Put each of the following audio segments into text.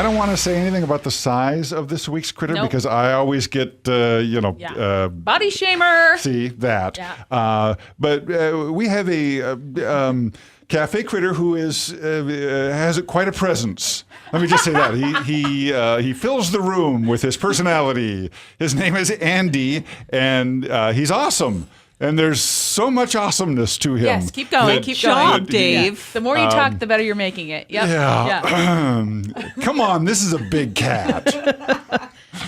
I don't want to say anything about the size of this week's critter because I always get, body shamer. See that. Yeah. But we have a KAFE Kritter who has quite a presence. Let me just say that he fills the room with his personality. His name is Andy, and he's awesome. And there's so much awesomeness to him. Yes, keep going, keep going. Dave. Yeah. The more you talk, the better you're making it. Yep. Yeah. Come on, this is a big cat.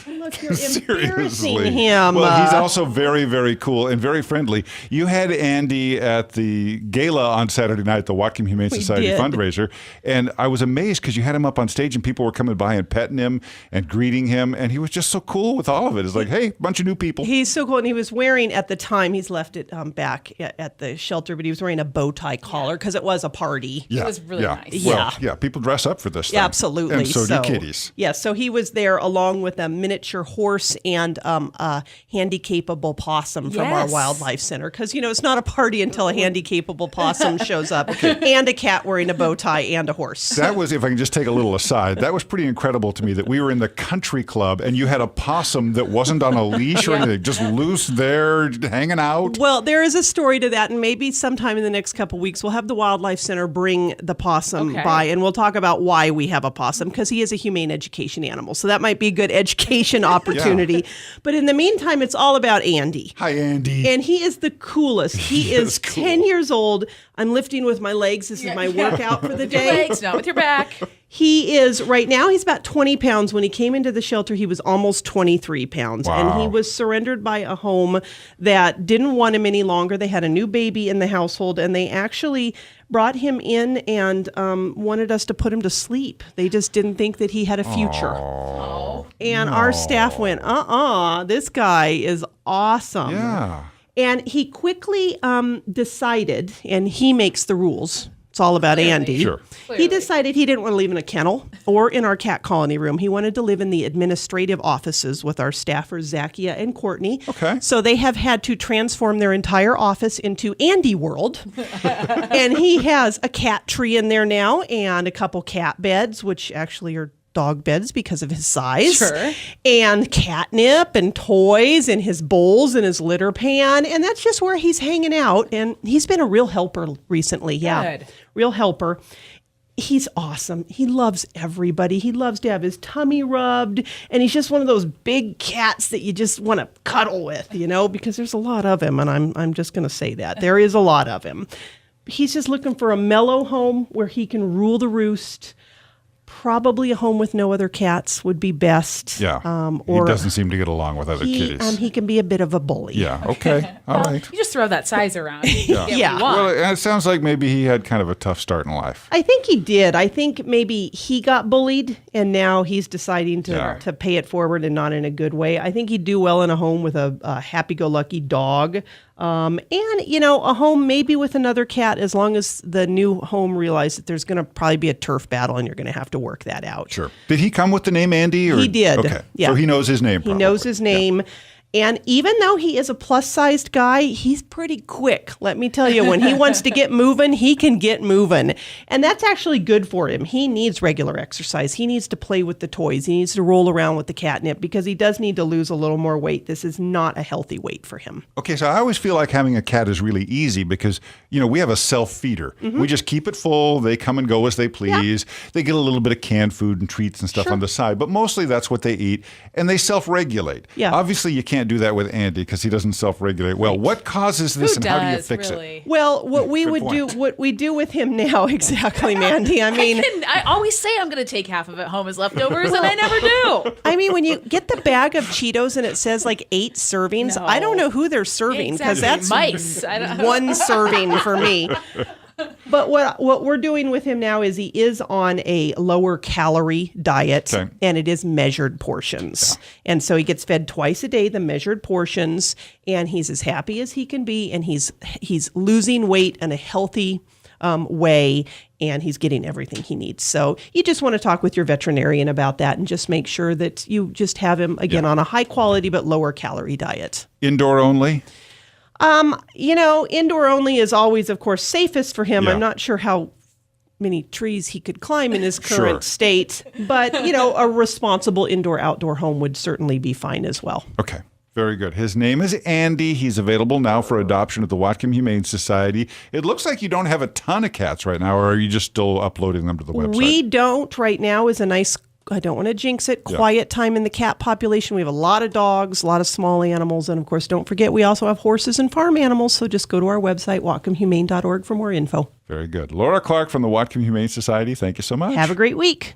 Look, you're embarrassing him. Well, he's also very, very cool and very friendly. You had Andy at the gala on Saturday night, the Whatcom Humane Society fundraiser, and I was amazed because you had him up on stage and people were coming by and petting him and greeting him, and he was just so cool with all of it. It's like, hey, bunch of new people. He's so cool, and he was wearing, at the time, he's left it back at the shelter, but he was wearing a bow tie collar because it was a party. Yeah. It was really nice. Well, people dress up for this thing. Absolutely. And so do kitties. Yeah, so he was there along with a miniature horse and a handy-capable possum from our wildlife center. Because, it's not a party until a handy-capable possum shows up. And a cat wearing a bow tie and a horse. That was, if I can just take a little aside, that was pretty incredible to me that we were in the country club and you had a possum that wasn't on a leash or anything, just loose there, hanging out. Well, there is a story to that, and maybe sometime in the next couple weeks we'll have the Wildlife Center bring the possum by, and we'll talk about why we have a possum, because he is a humane education animal. So that might be a good education opportunity. But in the meantime, it's all about Andy. Hi, Andy. And he is the coolest. He is cool. 10 years old. I'm lifting with my legs. This is my workout for the day. Your legs, not with your back. He is, right now, he's about 20 pounds. When he came into the shelter, he was almost 23 pounds. Wow. And he was surrendered by a home that didn't want him any longer. They had a new baby in the household, and they actually brought him in and wanted us to put him to sleep. They just didn't think that he had a future. And our staff went, this guy is awesome. Yeah. And he quickly decided, and he makes the rules. It's all about Andy. Sure. He decided he didn't want to live in a kennel or in our cat colony room. He wanted to live in the administrative offices with our staffers, Zakia and Courtney. Okay. So they have had to transform their entire office into Andy World. And he has a cat tree in there now and a couple cat beds, which actually are dog beds because of his size. Sure. And catnip and toys and his bowls and his litter pan. And that's just where he's hanging out. And he's been a real helper recently. Yeah. Good. Real helper. He's awesome. He loves everybody. He loves to have his tummy rubbed. And he's just one of those big cats that you just want to cuddle with, because there's a lot of him. And I'm just going to say that. There is a lot of him. He's just looking for a mellow home where he can rule the roost. Probably a home with no other cats would be best. Yeah. Or he doesn't seem to get along with other kitties. He can be a bit of a bully. Yeah. Okay. All right. You just throw that size around. Yeah. Well, it sounds like maybe he had kind of a tough start in life. I think he did. I think maybe he got bullied, and now he's deciding to pay it forward and not in a good way. I think he'd do well in a home with a happy-go-lucky dog. And, a home maybe with another cat, as long as the new home realizes that there's going to probably be a turf battle and you're going to have to work that out. Sure. Did he come with the name Andy? Or? He did. Okay. Yeah. So he knows his name probably. He knows his name. Yeah. And even though he is a plus-sized guy, he's pretty quick. Let me tell you, when he wants to get moving, he can get moving. And that's actually good for him. He needs regular exercise. He needs to play with the toys. He needs to roll around with the catnip because he does need to lose a little more weight. This is not a healthy weight for him. Okay, so I always feel like having a cat is really easy because, we have a self-feeder. Mm-hmm. We just keep it full. They come and go as they please. Yeah. They get a little bit of canned food and treats and stuff on the side, but mostly that's what they eat, and they self-regulate. Yeah. Obviously, you can't do that with Andy because he doesn't self-regulate. Well, what causes this and how do you fix it? Well, what we do with him now, exactly, Mandy. I always say I'm going to take half of it home as leftovers, and I never do. When you get the bag of Cheetos and it says like 8 servings, I don't know who they're serving because that's mice. One serving for me. But what we're doing with him now is he is on a lower calorie diet, and it is measured portions. Yeah. And so he gets fed twice a day, the measured portions, and he's as happy as he can be, and he's losing weight in a healthy way, and he's getting everything he needs. So you just want to talk with your veterinarian about that and just make sure that you just have him, again, on a high quality but lower calorie diet. Indoor only? Indoor only is always, of course, safest for him. Yeah. I'm not sure how many trees he could climb in his Sure. current state. But, a responsible indoor-outdoor home would certainly be fine as well. Okay. Very good. His name is Andy. He's available now for adoption at the Whatcom Humane Society. It looks like you don't have a ton of cats right now, or are you just still uploading them to the website? We don't. Right now is a nice, I don't want to jinx it, quiet time in the cat population. We have a lot of dogs, a lot of small animals, and of course, don't forget, we also have horses and farm animals. So just go to our website, whatcomhumane.org, for more info. Very good. Laura Clark from the Whatcom Humane Society, thank you so much. Have a great week.